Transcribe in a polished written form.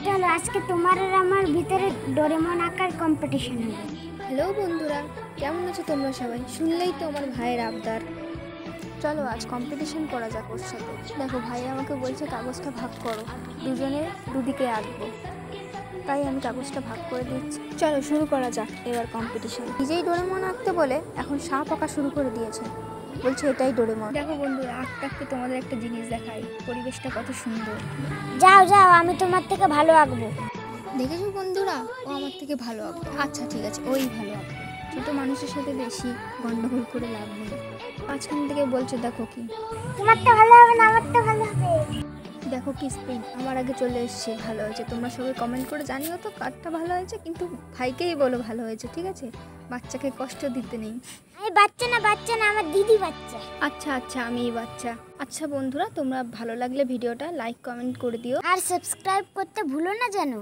চলো আজকে তোমার আর আমার ভিতরে ডোরেমন আঁকার কম্পিটিশন হবে। হ্যালো বন্ধুরা, কেমন আছো তোমরা সবাই? শুনলেই তো আমার ভাইয়ের আবদার। চলো আজ কম্পিটিশন করা যাক ওর সাথে। দেখো ভাই আমাকে বলছে কাগজটা ভাগ করো, দুজনে দুদিকে আঁকবো। তাই আমি কাগজটা ভাগ করে দিচ্ছি। চলো শুরু করা যাক এবার কম্পিটিশন। নিজেই ডোরেমন আঁকতে বলে এখন সাপ আঁকা শুরু করে দিয়েছে, বলছে এটাই ডোরেমন। দেখো বন্ধুরা, আঁকতে আঁকতে তোমাদের একটা জিনিস দেখাই, পরিবেশটা কত সুন্দর। যাও যাও, আমি তোমার থেকে ভালো আঁকবো। দেখেছো বন্ধুরা, ও আমার থেকে ভালো আঁকবে। আচ্ছা ঠিক আছে, ওই ভালো আঁকবে। ছোটো মানুষের সাথে বেশি গন্ডগোল করে লাভ নেই। মাঝখান থেকে বলছে দেখো কি, তোমারটা ভালো হবে না আমারটা ভালো হবে। দেখো কি স্পিড, আমার আগে চলে এসছে। ভালো হয়েছে, তোমরা সবাই কমেন্ট করে জানিও তো কারটা ভালো হয়েছে, কিন্তু ভাইকেই বলো ভালো হয়েছে, ঠিক আছে? বাচ্চাকে কষ্ট দিতে নেই। আমি বাচ্চা না, আমার দিদি বাচ্চা। আচ্ছা আচ্ছা, আমিই বাচ্চা। আচ্ছা বন্ধুরা, তোমরা ভালো লাগলে ভিডিওটা লাইক কমেন্ট করে দিও। আর সাবস্ক্রাইব করতে ভুলো না যেন।